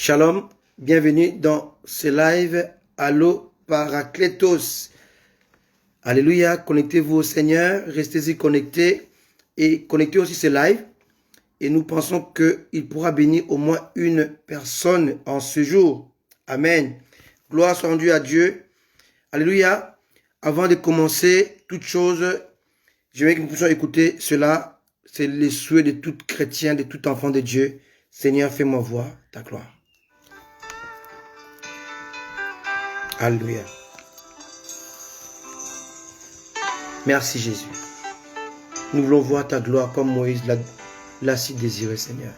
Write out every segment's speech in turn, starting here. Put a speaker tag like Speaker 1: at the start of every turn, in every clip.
Speaker 1: Shalom, bienvenue dans ce live. Allo Parakletos. Alléluia, connectez-vous au Seigneur, restez-y connectés et connectez aussi ce live. Et nous pensons qu'il pourra bénir au moins une personne en ce jour. Amen. Gloire soit rendue à Dieu. Alléluia. Avant de commencer toute chose, j'aimerais que nous puissions écouter cela. C'est le souhait de tout chrétien, de tout enfant de Dieu. Seigneur, fais-moi voir ta gloire. Alléluia. Merci Jésus. Nous voulons voir ta gloire comme Moïse l'a si désiré, Seigneur.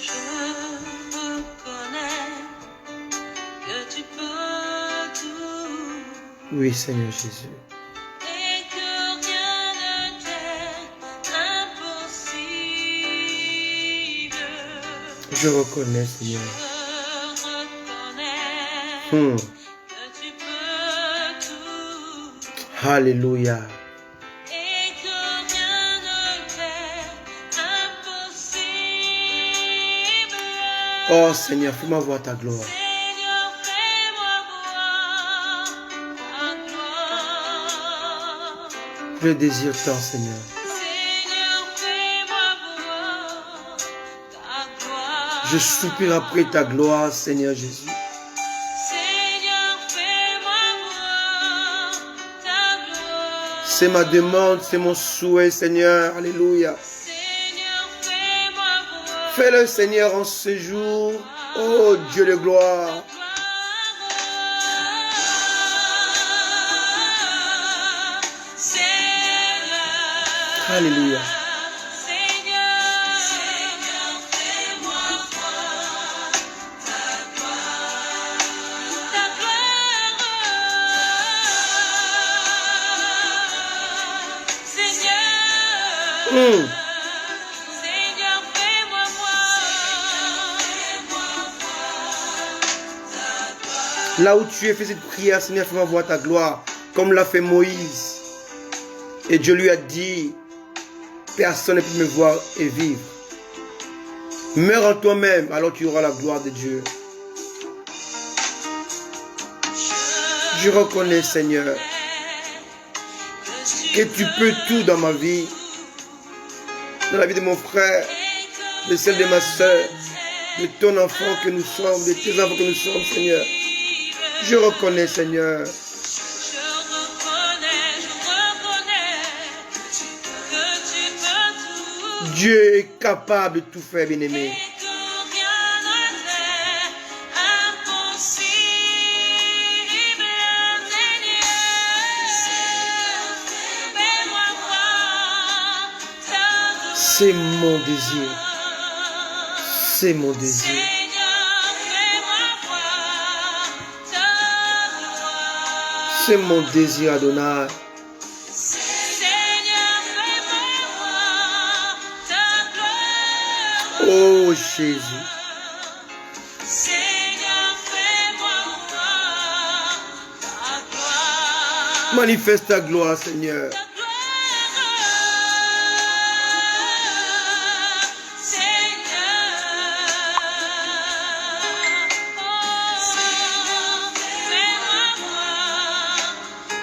Speaker 2: Je reconnais que tu peux tout
Speaker 1: Oui, Seigneur Jésus.
Speaker 2: et que rien ne t'est impossible.
Speaker 1: Je reconnais, Seigneur.
Speaker 2: Je reconnais
Speaker 1: Hmm.
Speaker 2: que tu peux tout
Speaker 1: Alléluia.
Speaker 2: et que rien ne t'est impossible.
Speaker 1: Oh Seigneur, fais-moi voir ta gloire.
Speaker 2: Seigneur, fais-moi voir ta gloire.
Speaker 1: Je le désire tant, Seigneur.
Speaker 2: Seigneur, fais-moi voir ta gloire.
Speaker 1: Je soupire après ta gloire, Seigneur Jésus.
Speaker 2: Seigneur, fais-moi voir ta gloire.
Speaker 1: C'est ma demande, c'est mon souhait, Seigneur. Alléluia.
Speaker 2: Seigneur, fais-moi voir
Speaker 1: Fais-le, Seigneur, en ce jour. Oh Dieu de gloire.
Speaker 2: Seigneur,
Speaker 1: Alléluia.
Speaker 2: Seigneur, fais-moi voir ta gloire. Seigneur,
Speaker 1: Hmm.
Speaker 2: Seigneur, fais-moi voir.
Speaker 1: Là où tu es, fais cette prière, Seigneur, fais-moi voir ta gloire, comme l'a fait Moïse. Et Dieu lui a dit, personne ne peut me voir et vivre. Meurs en toi-même, alors tu auras la gloire de Dieu. Je reconnais, Seigneur, que tu peux tout dans ma vie, dans la vie de mon frère, de celle de ma soeur, de ton enfant que nous sommes, de tes enfants que nous sommes, Seigneur. Je reconnais, Seigneur.
Speaker 2: Je reconnais que tu peux tout
Speaker 1: Dieu est capable de tout faire, bien-aimé.
Speaker 2: et que rien ne t'est impossible. Seigneur, fais-moi voir ta gloire.
Speaker 1: C'est mon désir. C'est mon désir.
Speaker 2: Seigneur, fais-moi voir ta gloire.
Speaker 1: C'est mon désir, Adonai.
Speaker 2: Seigneur, fais-moi voir ta gloire.
Speaker 1: Oh Jésus.
Speaker 2: Seigneur, fais-moi voir ta gloire.
Speaker 1: Manifeste ta gloire, Seigneur.
Speaker 2: Ta gloire. Seigneur, fais-moi voir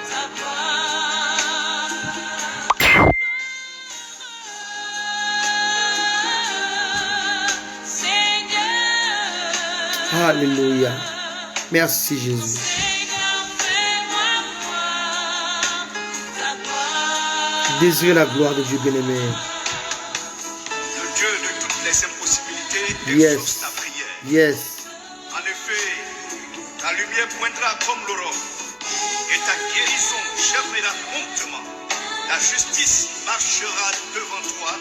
Speaker 2: ta gloire. Seigneur.
Speaker 1: Alléluia. Merci Jésus.
Speaker 2: Seigneur, fais-moi voir ta gloire.
Speaker 1: Désire la gloire de Dieu, bien-aimé.
Speaker 3: Le Dieu de toutes les impossibilités
Speaker 1: Yes.
Speaker 3: exauce ta prière.
Speaker 1: Yes.
Speaker 3: En effet, ta lumière poindra comme l'aurore et ta guérison germera promptement. La justice marchera devant toi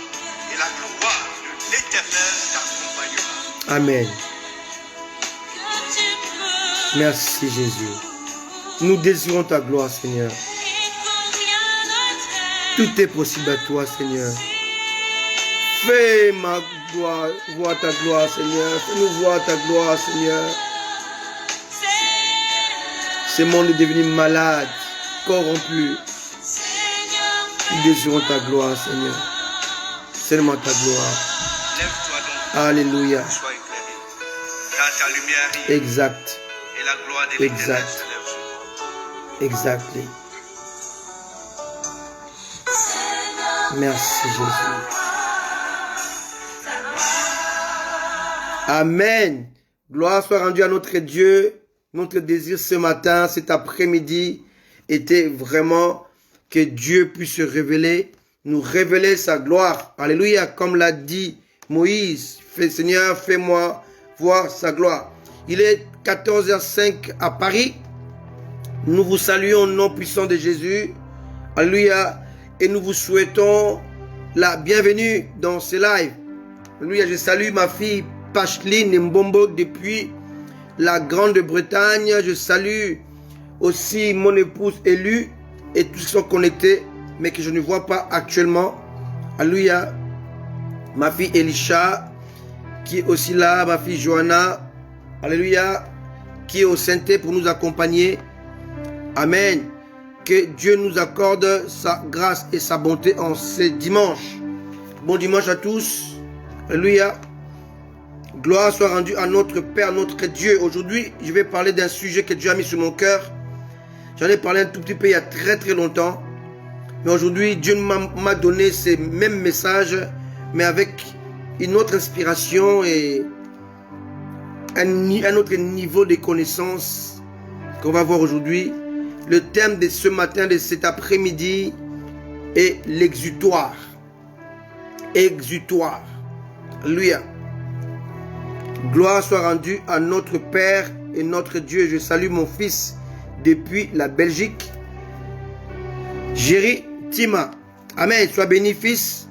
Speaker 3: et la gloire de l'Éternel t'accompagnera.
Speaker 1: Amen.
Speaker 2: Que tu peux
Speaker 1: Merci Jésus. Nous désirons ta gloire, Seigneur.
Speaker 2: et que rien ne t'est
Speaker 1: Tout est possible à toi, Seigneur. Fais ma gloire, voir ta gloire, Seigneur. Fais-nous voir ta gloire, Seigneur. Ce monde est devenu malade, corrompu. Nous désirons ta gloire, Seigneur. Seulement ta gloire.
Speaker 3: Lève-toi donc
Speaker 1: Alléluia.
Speaker 3: Sois éclairé. Car ta lumière arrive
Speaker 1: Exact.
Speaker 3: et la gloire de l'Éternel
Speaker 1: Exact.
Speaker 3: se lève sur toi.
Speaker 1: Exactly. Merci Jésus. Amen. Gloire soit rendue à notre Dieu. Notre désir ce matin, cet après-midi, était vraiment que Dieu puisse se révéler, nous révéler sa gloire. Alléluia. Comme l'a dit Moïse, Seigneur, fais-moi voir sa gloire. Il est 14h05 à Paris. Nous vous saluons au nom puissant de Jésus. Alléluia. Et nous vous souhaitons la bienvenue dans ce live. Alléluia. Je salue ma fille Pacheline Mbombo depuis la Grande-Bretagne. Je salue aussi mon épouse Élue et tous ceux qui sont connectés, mais que je ne vois pas actuellement. Alléluia. Ma fille Elisha, qui est aussi là, ma fille Johanna. Alléluia. Qui est au synthé pour nous accompagner. Amen. Que Dieu nous accorde sa grâce et sa bonté en ce dimanche. Bon dimanche à tous. Alléluia. Gloire soit rendue à notre Père, notre Dieu. Aujourd'hui, je vais parler d'un sujet que Dieu a mis sur mon cœur. J'en ai parlé un tout petit peu il y a très longtemps. Mais aujourd'hui, Dieu m'a donné ces mêmes messages, mais avec une autre inspiration et un autre niveau de connaissance qu'on va voir aujourd'hui. Le thème de ce matin, de cet après-midi, est l'exutoire. Exutoire. Alléluia. Gloire soit rendue à notre Père et notre Dieu. Je salue mon fils depuis la Belgique. Jerry Tima. Amen. Sois béni, fils.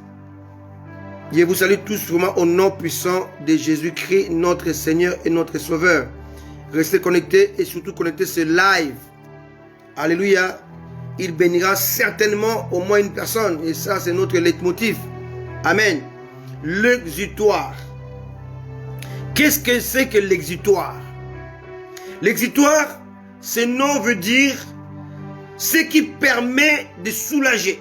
Speaker 1: Je vous salue tous vraiment au nom puissant de Jésus-Christ, notre Seigneur et notre Sauveur. Restez connectés et surtout connectez ce live. Alléluia. Il bénira certainement au moins une personne. Et ça, c'est notre leitmotiv. Amen. L'exutoire. Qu'est-ce que c'est que l'exutoire? L'exutoire, ce nom veut dire ce qui permet de soulager,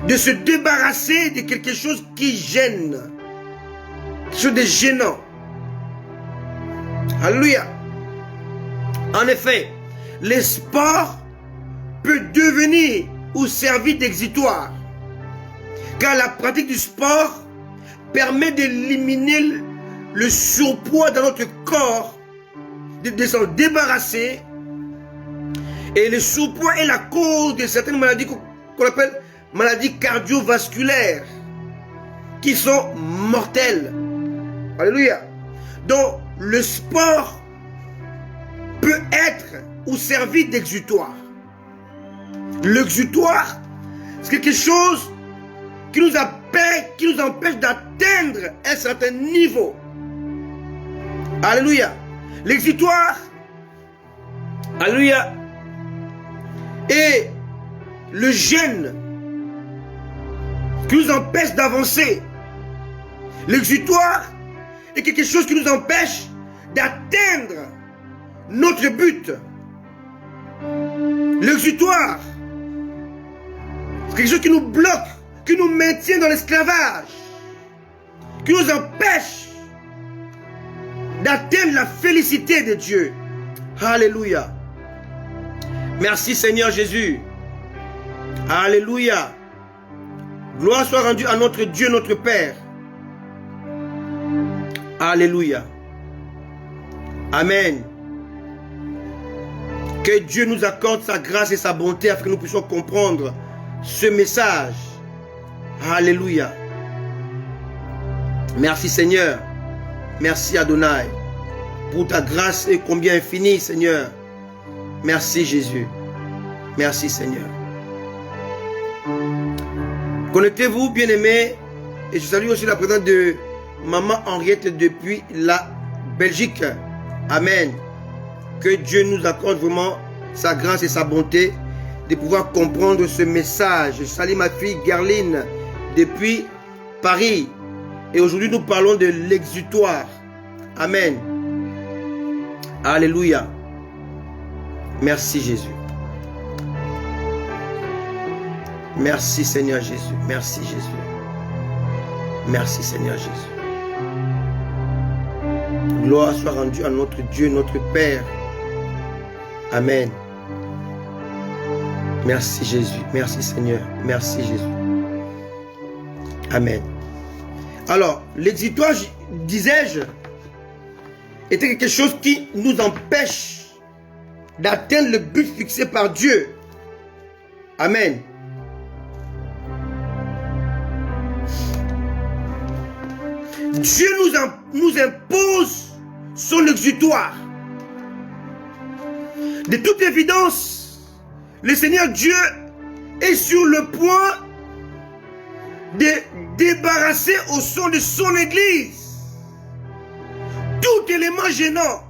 Speaker 1: de se débarrasser de quelque chose qui gêne, quelque chose de gênant. Alléluia. En effet, le sport peut devenir ou servir d'exutoire, car la pratique du sport permet d'éliminer le surpoids dans notre corps, de s'en débarrasser. Et le surpoids est la cause de certaines maladies qu'on appelle maladies cardiovasculaires, qui sont mortelles. Alléluia. Donc, le sport peut être ou servir d'exutoire. L'exutoire, c'est quelque chose qui nous empêche d'atteindre un certain niveau. Alléluia. L'exutoire, alléluia, est le gêne qui nous empêche d'avancer. L'exutoire est quelque chose qui nous empêche d'atteindre notre but. L'exutoire, c'est quelque chose qui nous bloque, qui nous maintient dans l'esclavage, qui nous empêche d'atteindre la félicité de Dieu. Alléluia. Merci Seigneur Jésus. Alléluia. Gloire soit rendue à notre Dieu, notre Père. Alléluia. Amen. Que Dieu nous accorde sa grâce et sa bonté afin que nous puissions comprendre ce message. Alléluia. Merci Seigneur. Merci Adonai pour ta grâce et combien infinie Seigneur. Merci Jésus. Merci Seigneur. Connectez-vous bien-aimés. Et je salue aussi la présence de Maman Henriette depuis la Belgique. Amen. Que Dieu nous accorde vraiment sa grâce et sa bonté de pouvoir comprendre ce message. Je salue ma fille Gerline depuis Paris. Et aujourd'hui nous parlons de l'exutoire. Amen. Alléluia. Merci Jésus. Merci Seigneur Jésus. Merci Jésus. Merci Seigneur Jésus. Gloire soit rendue à notre Dieu, notre Père. Amen. Merci Jésus. Merci Seigneur. Merci Jésus. Amen. Alors, l'exitoire, disais-je, était quelque chose qui nous empêche d'atteindre le but fixé par Dieu. Amen. Dieu nous impose son exutoire. De toute évidence, le Seigneur Dieu est sur le point de débarrasser au sein de son Église tout élément gênant.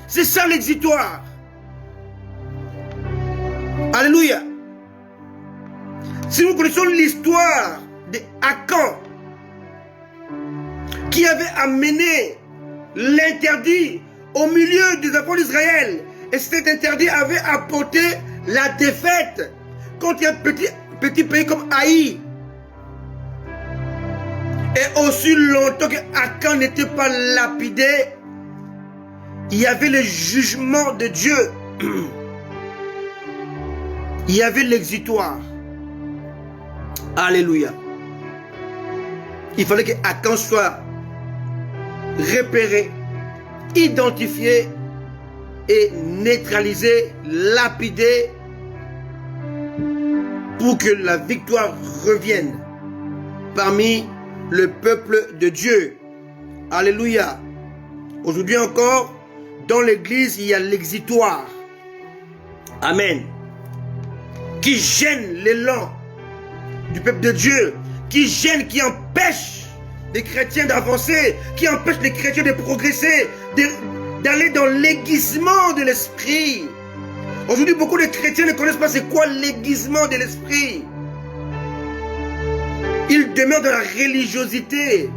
Speaker 1: C'est ça l'exutoire. Alléluia. Si nous connaissons l'histoire d'Akan, qui avait amené l'interdit au milieu des enfants d'Israël, et cet interdit avait apporté la défaite contre un petit pays comme Haï. Et aussi longtemps que Akan n'était pas lapidé, il y avait le jugement de Dieu. Il y avait l'exutoire. Alléluia. Il fallait que Akan soit repéré, identifié et neutralisé, lapidé pour que la victoire revienne parmi le peuple de Dieu. Alléluia. Aujourd'hui encore, dans l'église, il y a l'exutoire. Amen. Qui gêne l'élan du peuple de Dieu, qui gêne, qui empêche les chrétiens d'avancer, qui empêche les chrétiens de progresser, d'aller dans l'aiguisement de l'esprit. Aujourd'hui, beaucoup de chrétiens ne connaissent pas c'est quoi l'aiguisement de l'esprit. Ils demeurent dans la religiosité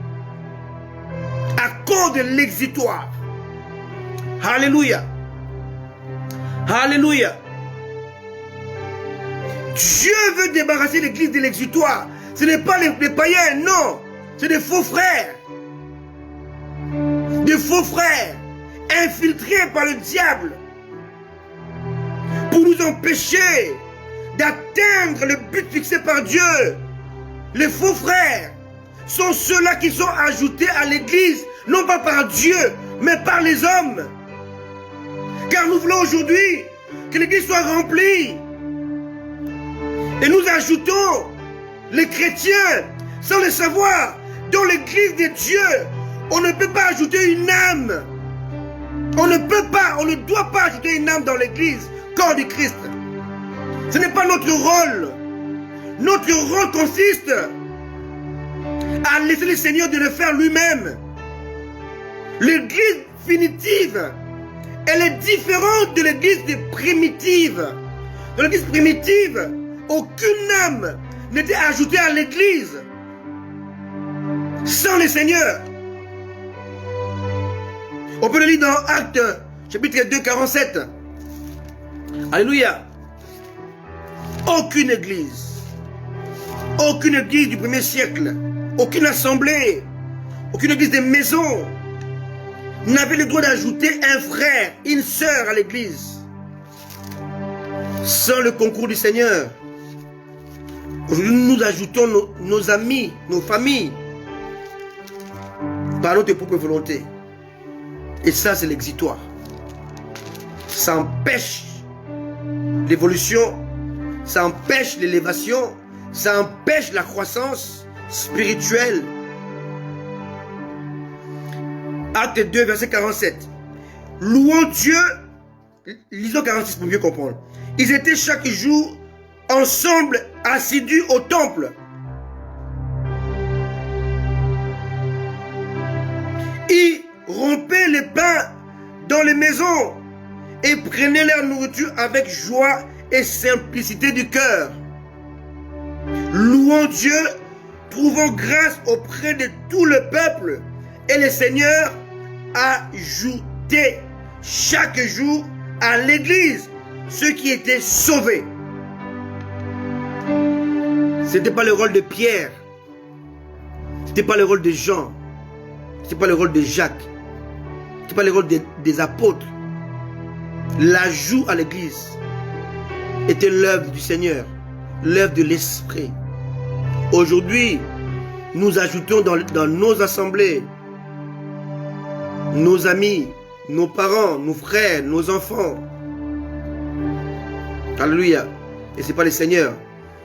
Speaker 1: à cause de l'exutoire. Alléluia. Alléluia. Dieu veut débarrasser l'église de l'exutoire. Ce n'est pas les païens, non. C'est des faux frères. Des faux frères infiltrés par le diable pour nous empêcher d'atteindre le but fixé par Dieu. Les faux frères sont ceux-là qui sont ajoutés à l'église, non pas par Dieu, mais par les hommes. Car nous voulons aujourd'hui que l'église soit remplie. Et nous ajoutons les chrétiens sans le savoir. Dans l'église de Dieu, on ne peut pas ajouter une âme. On ne peut pas, on ne doit pas ajouter une âme dans l'église, corps du Christ. Ce n'est pas notre rôle. Notre rôle consiste à laisser le Seigneur de le faire lui-même. L'église primitive, elle est différente de l'église primitive. Dans l'église primitive, aucune âme n'était ajoutée à l'église sans le Seigneur. On peut le lire dans Actes, chapitre 2, 47. Alléluia. Aucune église du premier siècle, aucune assemblée, aucune église de maison n'avait le droit d'ajouter un frère, une sœur à l'église sans le concours du Seigneur. Aujourd'hui, nous ajoutons nos amis, nos familles par notre propre volonté. Et ça, c'est l'exutoire. Ça empêche l'évolution, ça empêche l'élévation, ça empêche la croissance spirituelle. Acte 2, verset 47. Louons Dieu, lisons 46 pour mieux comprendre. Ils étaient chaque jour ensemble assidus au temple. Ils rompaient les pains dans les maisons et prenaient leur nourriture avec joie et simplicité du cœur. Louons Dieu, trouvons grâce auprès de tout le peuple, et le Seigneur ajoutait chaque jour à l'église ceux qui étaient sauvés. Ce n'était pas le rôle de Pierre. Ce n'était pas le rôle de Jean. Ce n'était pas le rôle de Jacques. Ce n'était pas le rôle des apôtres. L'ajout à l'église était l'œuvre du Seigneur, l'œuvre de l'Esprit. Aujourd'hui, nous ajoutons dans nos assemblées nos amis, nos parents, nos frères, nos enfants. Alléluia. Et ce n'est pas le Seigneur.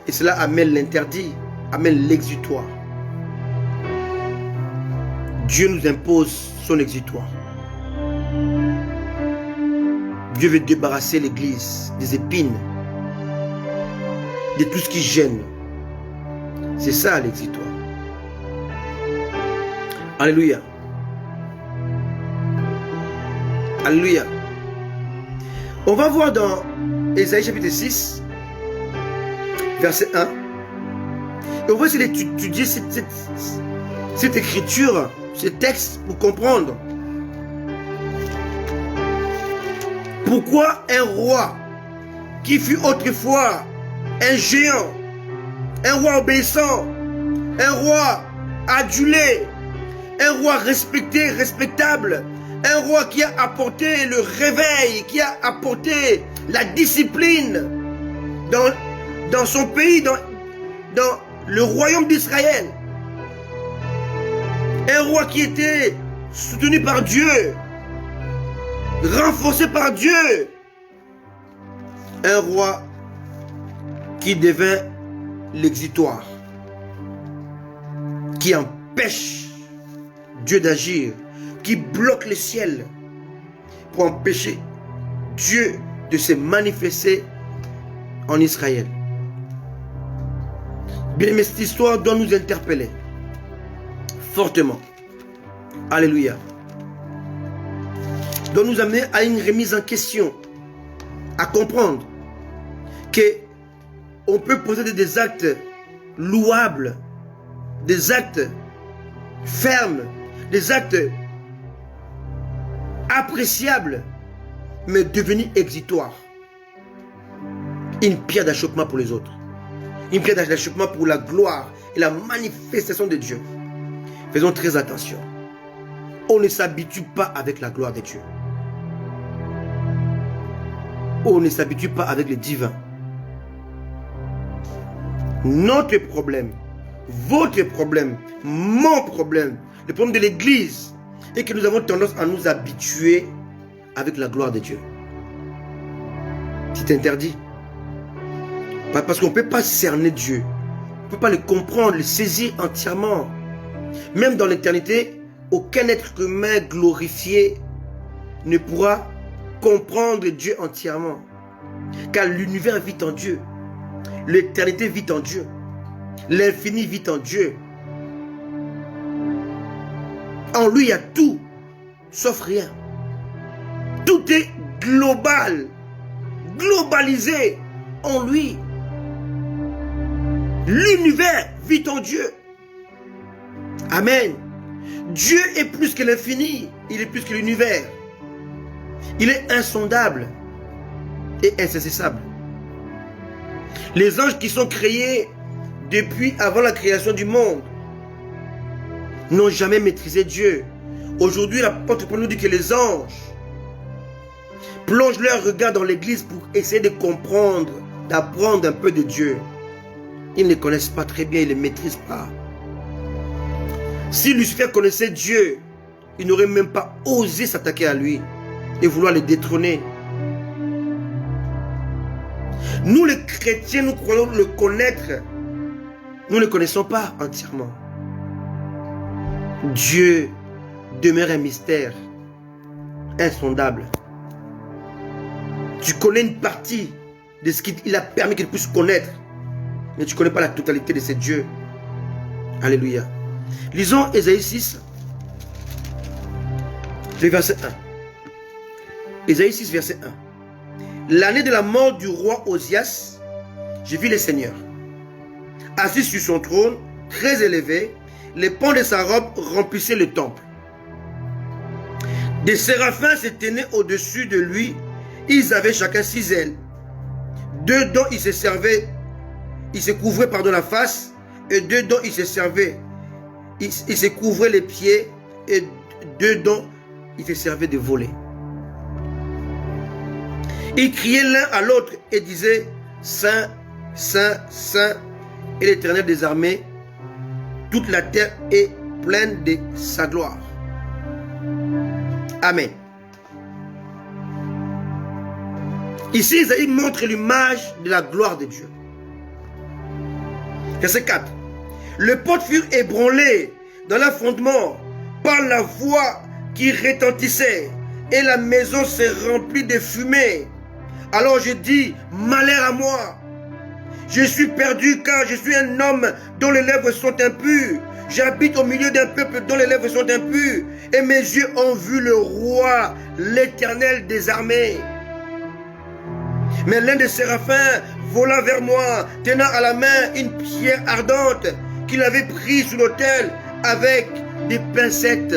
Speaker 1: Et cela amène l'interdit, amène l'exutoire. Dieu nous impose son exutoire. Dieu veut débarrasser l'église des épines, de tout ce qui gêne. C'est ça l'exutoire. Alléluia. Alléluia. On va voir dans Ésaïe chapitre 6, verset 1. Et on va essayer d'étudier cette écriture, ce texte pour comprendre pourquoi un roi qui fut autrefois un géant, un roi obéissant, un roi adulé, un roi respecté, respectable, un roi qui a apporté le réveil, qui a apporté la discipline dans son pays, dans le royaume d'Israël. Un roi qui était soutenu par Dieu, renforcé par Dieu. Un roi qui devint l'exutoire, qui empêche Dieu d'agir, qui bloque le ciel pour empêcher Dieu de se manifester en Israël. Bien, mais cette histoire doit nous interpeller fortement. Alléluia. Doit nous amener à une remise en question, à comprendre que on peut poser des actes louables, des actes fermes, des actes appréciables, mais devenir exutoire. Une pierre d'achoppement pour les autres. Une pierre d'achoppement pour la gloire et la manifestation de Dieu. Faisons très attention. On ne s'habitue pas avec la gloire de Dieu. On ne s'habitue pas avec le divin. Notre problème, votre problème, mon problème, le problème de l'église, est que nous avons tendance à nous habituer avec la gloire de Dieu. C'est interdit. Parce qu'on ne peut pas cerner Dieu. On ne peut pas le comprendre, le saisir entièrement. Même dans l'éternité, aucun être humain glorifié ne pourra comprendre Dieu entièrement. Car l'univers vit en Dieu. L'éternité vit en Dieu. L'infini vit en Dieu. En lui, il y a tout, sauf rien. Tout est global, globalisé en lui. L'univers vit en Dieu. Amen. Dieu est plus que l'infini, il est plus que l'univers. Il est insondable et insaisissable. Les anges qui sont créés depuis avant la création du monde n'ont jamais maîtrisé Dieu. Aujourd'hui, l'apôtre Paul nous dit que les anges plongent leur regard dans l'église pour essayer de comprendre, d'apprendre un peu de Dieu. Ils ne connaissent pas très bien, ils ne le maîtrisent pas. Si Lucifer connaissait Dieu, il n'aurait même pas osé s'attaquer à lui et vouloir le détrôner. Nous les chrétiens, nous croyons le connaître. Nous ne le connaissons pas entièrement. Dieu demeure un mystère insondable. Tu connais une partie de ce qu'il a permis qu'il puisse connaître, mais tu ne connais pas la totalité de ce Dieu. Alléluia. Lisons Ésaïe 6, le verset 1. Ésaïe 6, verset 1. L'année de la mort du roi Osias, j'ai vu le Seigneur, assis sur son trône, très élevé, les pans de sa robe remplissaient le temple. Des séraphins se tenaient au-dessus de lui, ils avaient chacun 6 ailes. 2 dont ils se couvraient la face, et 2 dont ils se servaient. il se couvrait les pieds et dedans, il se servait de voler. Ils criaient l'un à l'autre et disaient Saint, Saint, Saint est l'Éternel des armées, toute la terre est pleine de sa gloire. Amen. Ici, Isaïe montre l'image de la gloire de Dieu. Verset 4. Les portes furent ébranlées dans l'affrontement par la voix qui retentissait et la maison s'est remplie de fumée. Alors je dis, malheur à moi. Je suis perdu car je suis un homme dont les lèvres sont impures. J'habite au milieu d'un peuple dont les lèvres sont impures. Et mes yeux ont vu le roi, l'Éternel des armées. Mais l'un des séraphins vola vers moi, tenant à la main une pierre ardente qu'il avait prise sous l'autel avec des pincettes.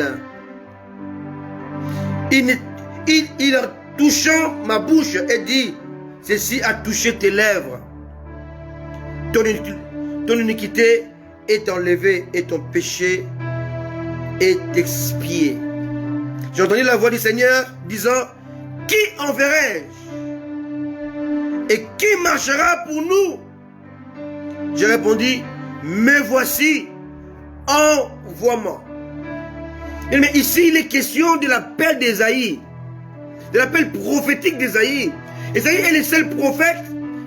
Speaker 1: Il a touchant ma bouche et dit, ceci a touché tes lèvres. Ton iniquité est enlevée et ton péché est expié. J'ai entendu la voix du Seigneur disant, qui enverrai-je? Et qui marchera pour nous? J'ai répondu, me voici, envoie-moi. Mais ici, il est question de l'appel d'Ésaïe, de l'appel prophétique d'Ésaïe. Ésaïe est le seul prophète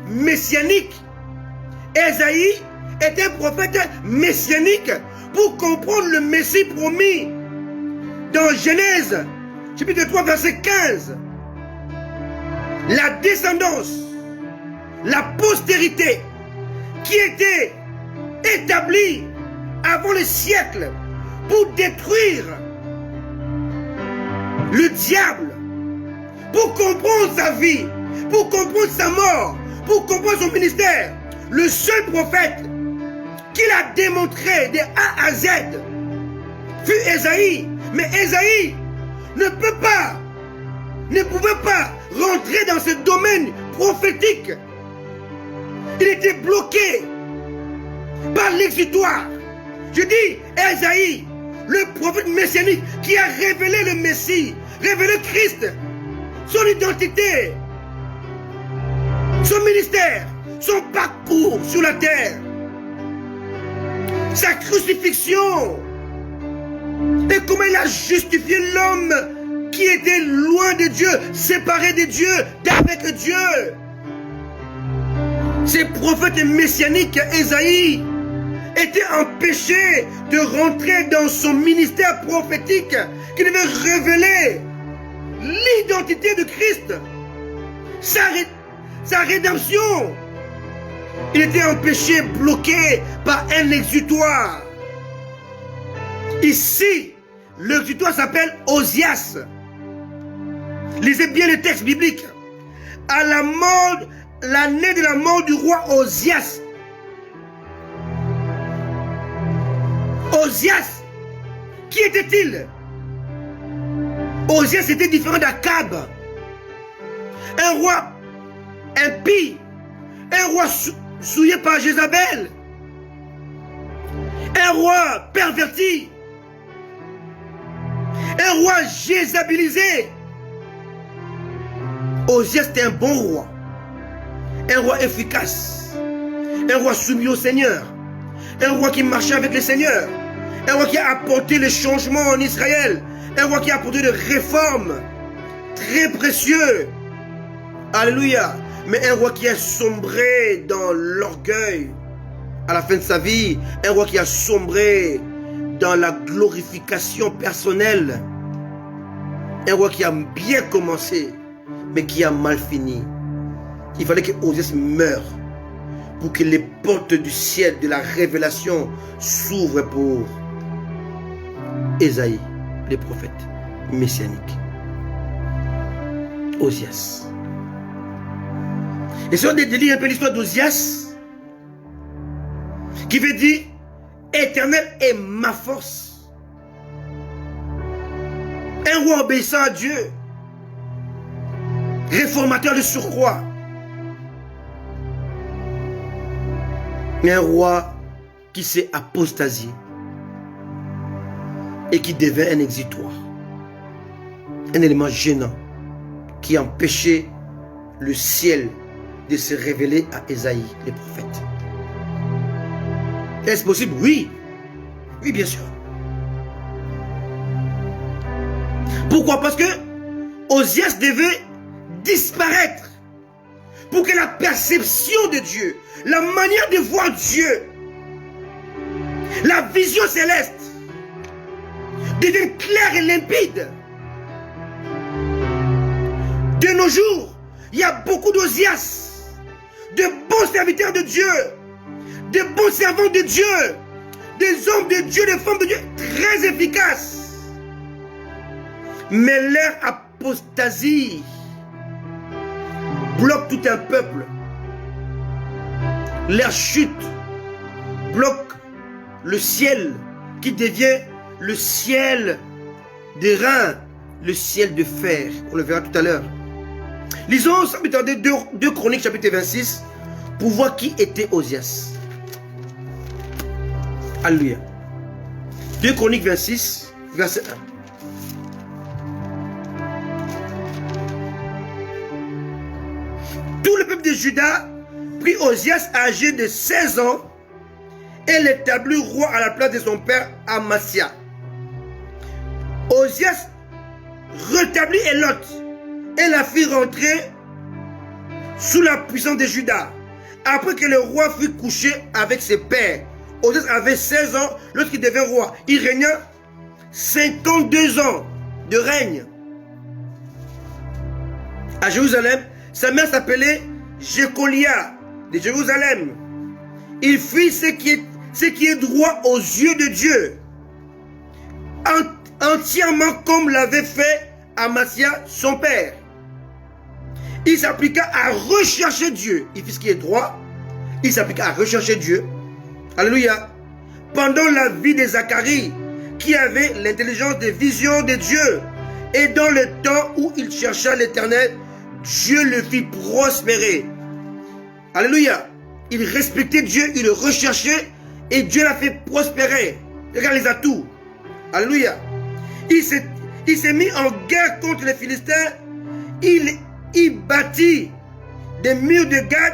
Speaker 1: messianique. Ésaïe est un prophète messianique pour comprendre le Messie promis. Dans Genèse, chapitre 3, verset 15, la descendance, la postérité qui était établie avant le siècle pour détruire le diable, pour comprendre sa vie, pour comprendre sa mort, pour comprendre son ministère. Le seul prophète qui l'a démontré de A à Z fut Ésaïe. Mais Ésaïe ne pouvait pas rentrer dans ce domaine prophétique. Il était bloqué par l'exutoire. Je dis Ésaïe, le prophète messianique qui a révélé le Messie, révélé Christ, son identité, son ministère, son parcours sur la terre, sa crucifixion, et comment il a justifié l'homme qui était loin de Dieu, séparé de Dieu, d'avec Dieu. Ces prophètes messianiques, Ésaïe, était empêché de rentrer dans son ministère prophétique qui devait révéler l'identité de Christ, sa rédemption. Il était empêché, bloqué par un exutoire. Ici, l'exutoire s'appelle Osias. Lisez bien le texte biblique. À la mort, l'année de la mort du roi Osias. Osias, qui était-il? Osias était différent d'Akab. Un roi impie, un roi souillé par Jézabel, un roi perverti, un roi jézabilisé. Osias était un bon roi, un roi efficace, un roi soumis au Seigneur, un roi qui marchait avec le Seigneur, un roi qui a apporté le changement en Israël, un roi qui a apporté des réformes très précieux. Alléluia. Mais un roi qui a sombré dans l'orgueil à la fin de sa vie, un roi qui a sombré dans la glorification personnelle, un roi qui a bien commencé mais qui a mal fini. Il fallait que Osias meure pour que les portes du ciel de la révélation s'ouvrent pour Ésaïe, le prophète messianique. Osias. Et si on délie un peu l'histoire d'Osias, qui veut dire Éternel est ma force. Un roi obéissant à Dieu, réformateur de surcroît. Un roi qui s'est apostasié. et qui devint un exutoire. Un élément gênant qui empêchait le ciel de se révéler à Ésaïe, le prophète. Est-ce possible? Oui. Oui, bien sûr. Pourquoi? Parce que Osias devait disparaître pour que la perception de Dieu, la manière de voir Dieu, la vision céleste devienne claire et limpide. De nos jours, il y a beaucoup d'Osias, de bons serviteurs de Dieu, de bons servants de Dieu, des hommes de Dieu, des femmes de Dieu très efficaces. Mais leur apostasie bloque tout un peuple. Leur chute bloque le ciel qui devient le ciel des reins, le ciel de fer. On le verra tout à l'heure. Lisons sans plus tarder 2 Chroniques chapitre 26 pour voir qui était Osias. Alléluia. 2 Chroniques 26, verset 1. Tout le peuple de Juda prit Osias âgé de 16 ans et l'établit roi à la place de son père Amasia. Osias rétablit Élot et la fit rentrer sous la puissance de Juda. Après que le roi fut couché avec ses pères, Osias avait 16 ans lorsqu'il devint roi. Il régna 52 ans de règne à Jérusalem. Sa mère s'appelait Jécolia de Jérusalem. Il fit ce qui est droit aux yeux de Dieu, entièrement comme l'avait fait Amasia son père. Il s'appliqua à rechercher Dieu. Il fit ce qui est droit. Il s'appliqua à rechercher Dieu. Alléluia. Pendant la vie de Zacharie, qui avait l'intelligence des visions de Dieu, et dans le temps où il chercha l'Éternel, Dieu le fit prospérer. Alléluia. Il respectait Dieu, il le recherchait, et Dieu l'a fait prospérer. Regarde les atouts. Alléluia. Il s'est mis en guerre contre les Philistins. Il bâtit des murs de Gad.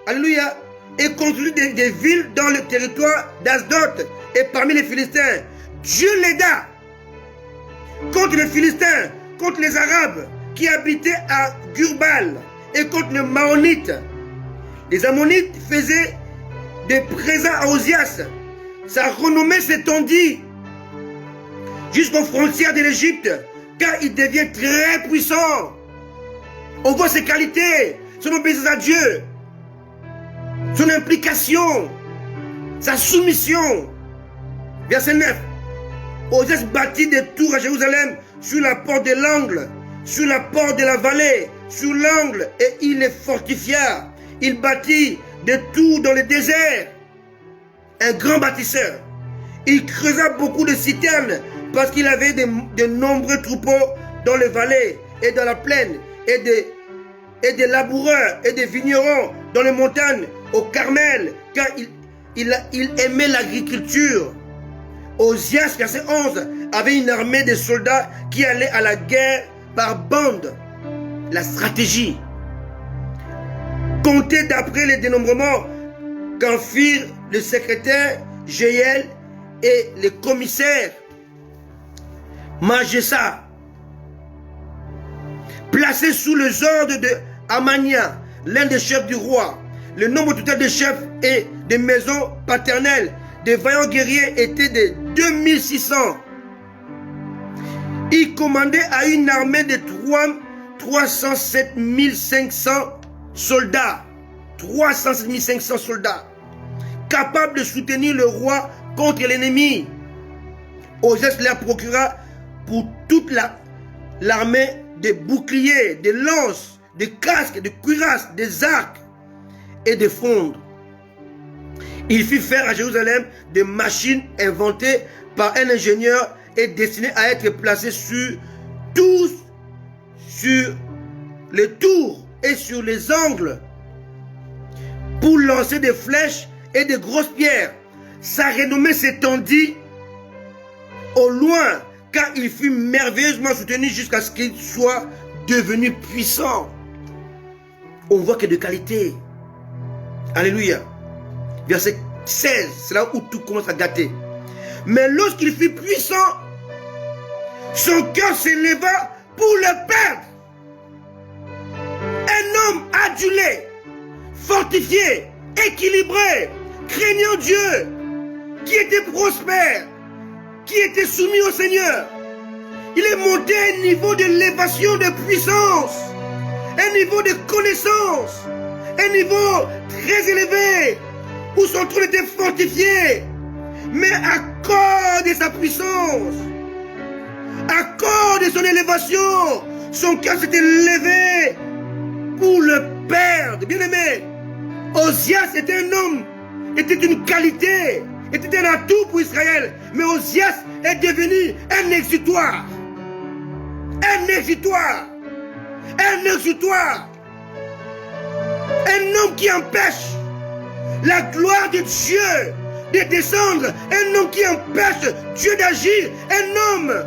Speaker 1: Alléluia. Et construit des villes dans le territoire d'Asdod et parmi les Philistins. Dieu l'aida contre les Philistins, contre les Arabes qui habitaient à Gurbal et contre les Maonites. Les Ammonites faisaient des présents à Osias. Sa renommée s'étendit jusqu'aux frontières de l'Égypte, car il devient très puissant. On voit ses qualités, son obéissance à Dieu, son implication, sa soumission. Verset 9. Osias bâtit des tours à Jérusalem sur la porte de l'angle, sur la porte de la vallée, sur l'angle, et il les fortifia. Il bâtit des tours dans le désert. Un grand bâtisseur. Il creusa beaucoup de citernes parce qu'il avait de nombreux troupeaux dans les vallées et dans la plaine, et des laboureurs et des vignerons dans les montagnes au Carmel, car il aimait l'agriculture. Osias, verset 11, avait une armée de soldats qui allaient à la guerre par bande. La stratégie. Comptée d'après les dénombrements qu'en firent le secrétaire Jéhiel et les commissaires Magessa, placés sous les ordres de Amania, l'un des chefs du roi. Le nombre total des chefs et des maisons paternelles des vaillants guerriers était de 2600. Il commandait à une armée de 307 500 soldats. 307 500 soldats. Capables de soutenir le roi contre l'ennemi. Osias leur procura pour toute l'armée des boucliers, des lances, des casques, des cuirasses, des arcs et des frondes. Il fit faire à Jérusalem des machines inventées par un ingénieur et destinées à être placées sur les tours et sur les angles pour lancer des flèches et des grosses pierres. Sa renommée s'étendit au loin, car il fut merveilleusement soutenu jusqu'à ce qu'il soit devenu puissant. On voit qu'il y a de qualité. Alléluia. Verset 16, c'est là où tout commence à gâter. Mais lorsqu'il fut puissant, son cœur s'éleva pour le perdre. Un homme adulé, fortifié, équilibré, craignant Dieu, qui était prospère, qui était soumis au Seigneur. Il est monté à un niveau d'élévation de puissance, un niveau de connaissance, un niveau très élevé, où son trône était fortifié. Mais à cause de sa puissance, à cause de son élévation, son cœur s'était levé pour le perdre. Bien aimé, Osias était un homme, était une qualité, était un atout pour Israël. Mais Osias est devenu un exutoire. Un exutoire. Un exutoire. Un homme qui empêche la gloire de Dieu de descendre. Un homme qui empêche Dieu d'agir. Un homme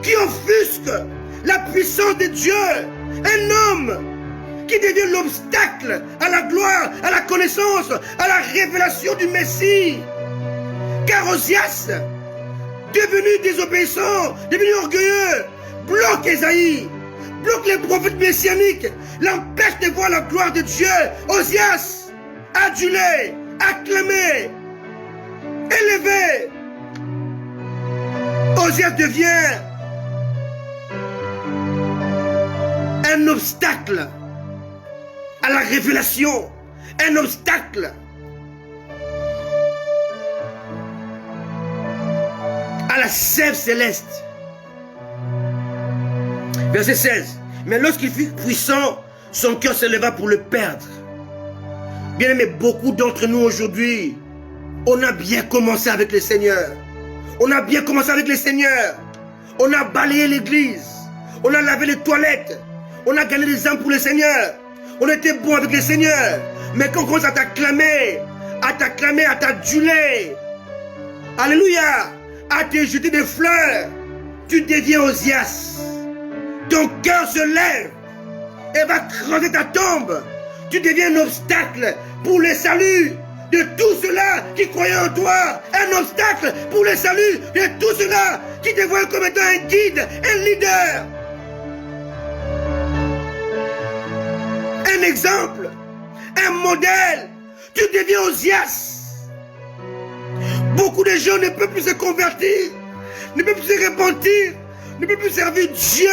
Speaker 1: qui offusque la puissance de Dieu. Un homme qui devient l'obstacle à la gloire, à la connaissance, à la révélation du Messie. Car Osias, devenu désobéissant, devenu orgueilleux, bloque Ésaïe, bloque les prophètes messianiques, l'empêche de voir la gloire de Dieu. Osias, adulé, acclamé, élevé. Osias devient un obstacle à la révélation, un obstacle à la sève céleste. Verset 16. Mais lorsqu'il fut puissant, son cœur s'éleva pour le perdre. Bien aimé, beaucoup d'entre nous aujourd'hui, on a bien commencé avec le Seigneur. On a bien commencé avec le Seigneur. On a balayé l'église. On a lavé les toilettes. On a gagné des âmes pour le Seigneur. On était bon avec le Seigneur. Mais quand on commence à t'acclamer, à t'aduler, alléluia, à te jeter des fleurs, tu deviens Osias. Ton cœur se lève et va creuser ta tombe. Tu deviens un obstacle pour le salut de tous ceux-là qui croyaient en toi. Un obstacle pour le salut de tous ceux-là qui te voient comme étant un guide, un leader. Un exemple, un modèle. Tu deviens Osias. Beaucoup de gens ne peuvent plus se convertir, ne peuvent plus se repentir, ne peuvent plus servir Dieu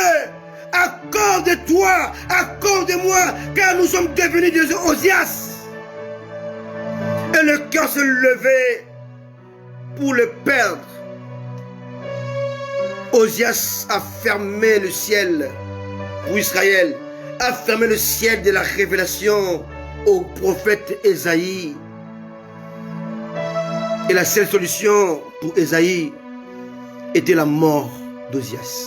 Speaker 1: à cause de toi, à cause de moi, car nous sommes devenus des Osias. Et le cœur se levait pour le perdre. Osias a fermé le ciel pour Israël, a fermé le ciel de la révélation au prophète Ésaïe. Et la seule solution pour Ésaïe était la mort d'Osias.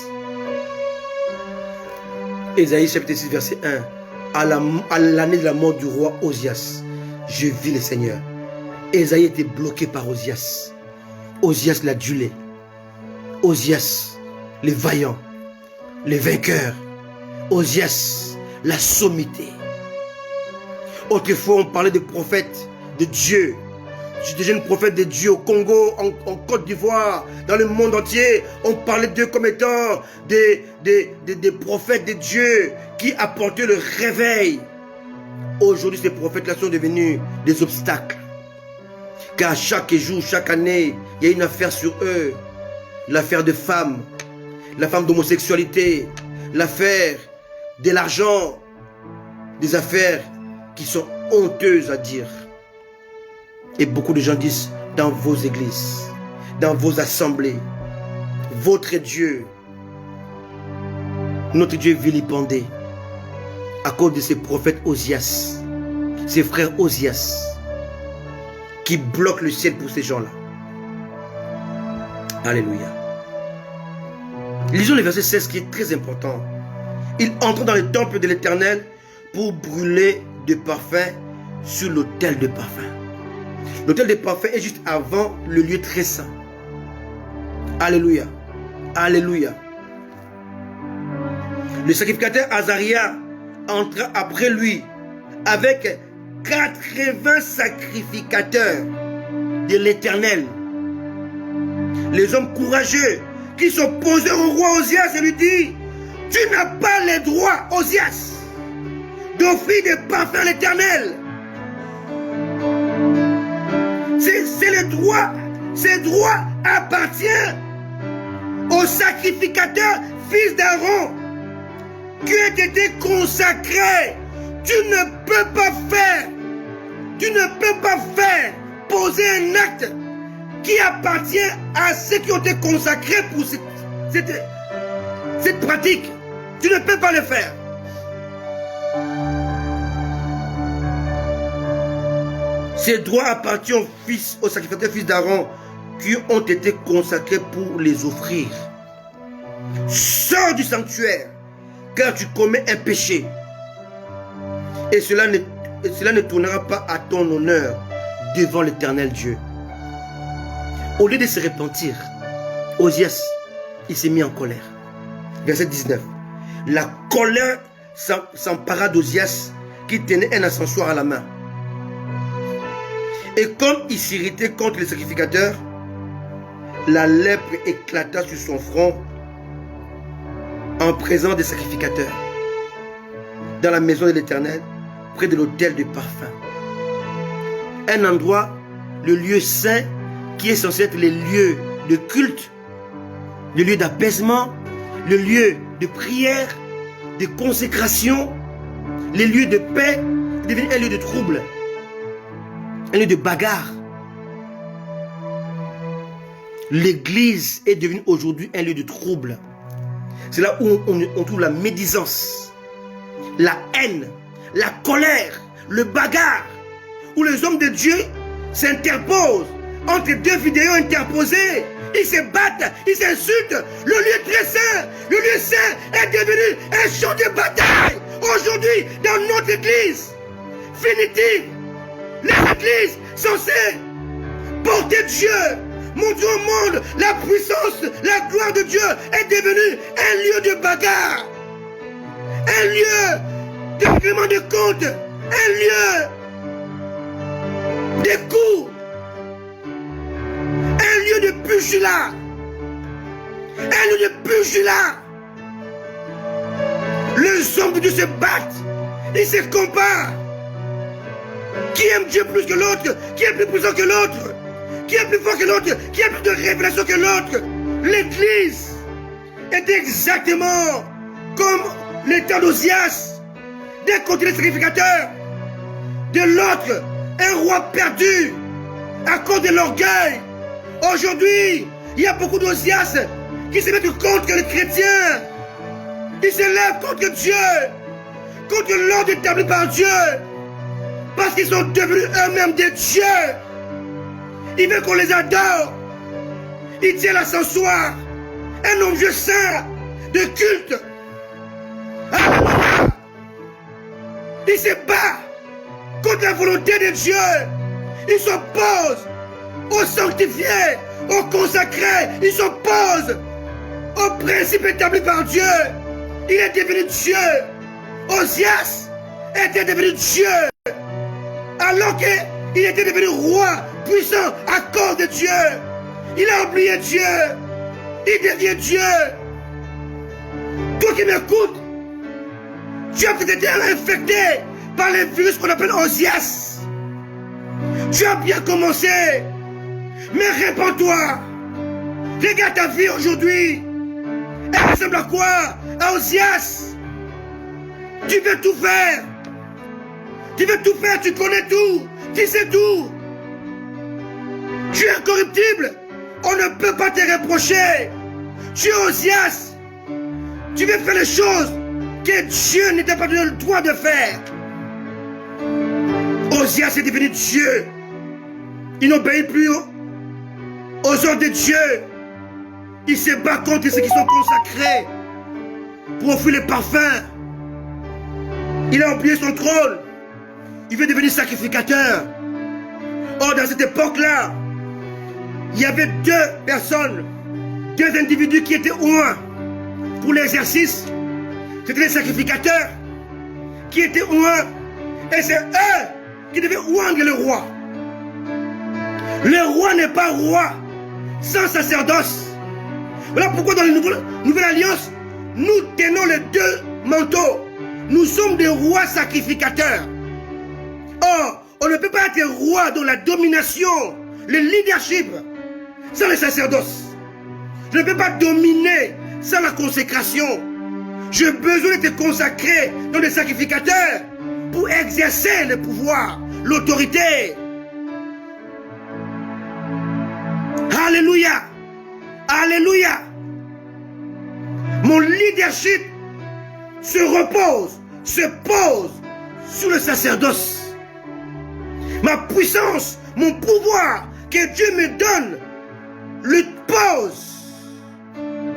Speaker 1: Ésaïe chapitre 6 verset 1. À l'année de la mort du roi Osias, je vis le Seigneur. Ésaïe était bloqué par Osias. Osias l'adulé. Osias le vaillant, le vainqueur. Osias la sommité. Autrefois on parlait de prophètes de Dieu. Je suis déjà un prophète de Dieu au Congo, en Côte d'Ivoire, dans le monde entier. On parlait d'eux comme étant des prophètes de Dieu qui apportaient le réveil. Aujourd'hui, ces prophètes-là sont devenus des obstacles. Car chaque jour, chaque année, il y a une affaire sur eux. L'affaire de femmes, l'affaire d'homosexualité, l'affaire de l'argent, des affaires qui sont honteuses à dire. Et beaucoup de gens disent dans vos églises, dans vos assemblées, votre Dieu, notre Dieu vilipendé à cause de ces prophètes Osias, ces frères Osias qui bloquent le ciel pour ces gens-là. Alléluia. Lisons le verset 16 qui est très important. Il entre dans le temple de l'Éternel pour brûler de parfums sur l'autel de parfum. L'autel de parfum est juste avant le lieu très saint. Alléluia. Alléluia. Le sacrificateur Azaria entra après lui avec 80 sacrificateurs de l'Éternel. Les hommes courageux qui s'opposaient au roi Osias et lui dit: tu n'as pas le droit, Osias, d'offrir des parfums à l'Éternel. C'est le droit. Ce droit appartient aux sacrificateurs, fils d'Aaron, qui ont été consacrés. Tu ne peux pas faire poser un acte qui appartient à ceux qui ont été consacrés pour cette pratique. Tu ne peux pas le faire. Ces droits appartiennent aux sacrificateurs fils d'Aaron qui ont été consacrés pour les offrir. Sors du sanctuaire, car tu commets un péché. Et cela ne tournera pas à ton honneur devant l'Éternel Dieu. Au lieu de se repentir, Osias, il s'est mis en colère. Verset 19. La colère s'empara d'Osias qui tenait un encensoir à la main. Et comme il s'irritait contre les sacrificateurs, la lèpre éclata sur son front en présence des sacrificateurs, dans la maison de l'Éternel, près de l'autel de parfum. Un endroit, le lieu saint, qui est censé être le lieu de culte, le lieu d'apaisement, le lieu de prière, de consécration, le lieu de paix, devient un lieu de trouble, un lieu de bagarre. L'église est devenue aujourd'hui un lieu de trouble. C'est là où on trouve la médisance, la haine, la colère, le bagarre, où les hommes de Dieu s'interposent entre deux vidéos interposées. Ils se battent, ils s'insultent. Le lieu très saint, le lieu saint est devenu un champ de bataille. Aujourd'hui, dans notre église, finitive, les églises censées porter Dieu, montrer au monde la puissance, la gloire de Dieu, est devenue un lieu de bagarre, un lieu de règlement de compte, un lieu de coups, un lieu de pugilat, un lieu de pugilat. Les hommes de Dieu se battent, ils se comparent. Qui aime Dieu plus que l'autre? Qui est plus puissant que l'autre? Qui est plus fort que l'autre? Qui a plus de révélation que l'autre? L'église est exactement comme l'état d'Osias. D'un côté les sacrificateurs, de l'autre un roi perdu à cause de l'orgueil. Aujourd'hui, il y a beaucoup d'Osias qui se mettent contre les chrétiens. Ils se lèvent contre Dieu, contre l'ordre établi par Dieu, parce qu'ils sont devenus eux-mêmes des dieux. Ils veulent qu'on les adore. Ils tiennent l'ascensoir, un objet saint de culte. Alléluia. Ils se battent contre la volonté de Dieu. Ils s'opposent aux sanctifiés, aux consacrés. Ils s'opposent au principe établi par Dieu. Il est devenu Dieu. Osias était devenu Dieu, alors qu'il était devenu roi puissant à cause de Dieu. Il a oublié Dieu. Il devient Dieu. Toi qui m'écoutes, tu as peut-être été infecté par les virus qu'on appelle Osias. Tu as bien commencé, mais répands-toi. Regarde ta vie aujourd'hui. Elle ressemble à quoi? À Osias. Tu veux tout faire. Tu veux tout faire, tu connais tout. Tu sais tout. Tu es incorruptible. On ne peut pas te reprocher. Tu es Osias. Tu veux faire les choses que Dieu n'était pas donné le droit de faire. Osias est devenu Dieu. Il n'obéit plus aux ordres de Dieu. Il se bat contre ceux qui sont consacrés pour offrir les parfums. Il a oublié son trône. Il veut devenir sacrificateur. Or, dans cette époque-là, il y avait deux personnes deux individus qui étaient oints pour l'exercice. C'était les sacrificateurs qui étaient oints. Et c'est eux qui devaient oindre le roi. Le roi n'est pas roi sans sacerdoce. Voilà pourquoi dans la nouvelle alliance, nous tenons les deux manteaux. Nous sommes des rois sacrificateurs. Or, on ne peut pas être roi dans la domination, le leadership, sans le sacerdoce. Je ne peux pas dominer sans la consécration. J'ai besoin d'être consacré dans les sacrificateurs pour exercer le pouvoir, l'autorité. Alléluia. Alléluia. Mon leadership se pose sur le sacerdoce. Ma puissance, mon pouvoir que Dieu me donne, le pose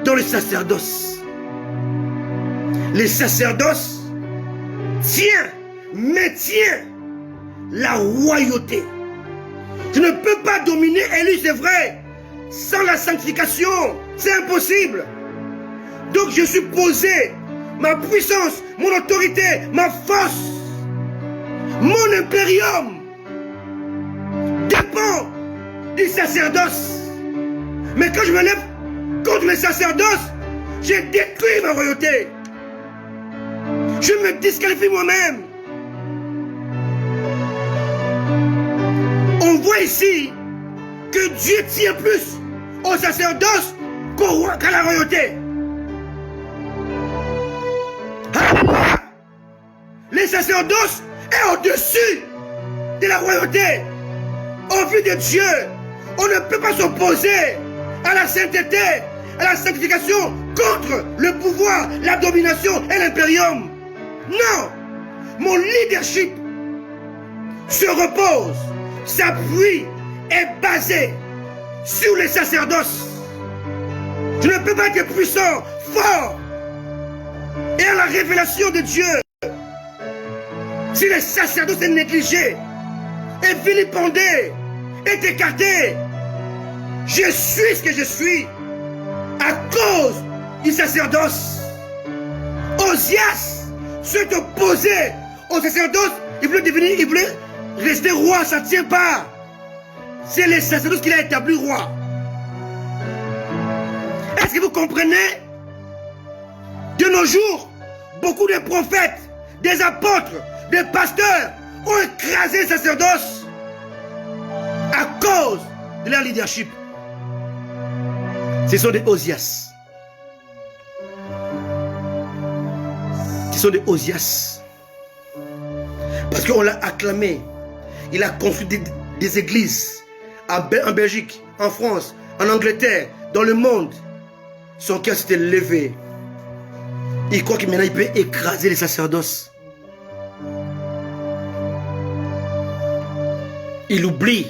Speaker 1: dans le sacerdoce. Le sacerdoce maintient la royauté. Je ne peux pas dominer Élie, c'est vrai, sans la sanctification. C'est impossible. Donc je suis posé. Ma puissance, mon autorité, ma force, mon impérium dépend du sacerdoce. Mais quand je me lève contre le sacerdoce, je détruis ma royauté. Je me disqualifie moi-même. On voit ici que Dieu tient plus au sacerdoce qu'à la royauté. Alléluia. Le sacerdoce est au-dessus de la royauté. Au vu de Dieu, on ne peut pas s'opposer à la sainteté, à la sanctification contre le pouvoir, la domination et l'impérium. Non, mon leadership se repose, s'appuie, est basé sur les sacerdoces. Je ne peux pas être puissant, fort et à la révélation de Dieu si le sacerdoce est négligé, est vilipendé, est écarté. Je suis ce que je suis à cause du sacerdoce. Osias s'est opposé au sacerdoce. Il voulait rester roi, ça ne tient pas. C'est le sacerdoce qui l'a établi roi. Est-ce que vous comprenez? De nos jours, beaucoup de prophètes, des apôtres, des pasteurs ont écrasé le sacerdoce à cause de leur leadership. Ce sont des Osias. Ce sont des Osias. Parce qu'on l'a acclamé. Il a construit des églises en Belgique, en France, en Angleterre, dans le monde. Son cœur s'était levé. Il croit que maintenant il peut écraser les sacerdoces. Il oublie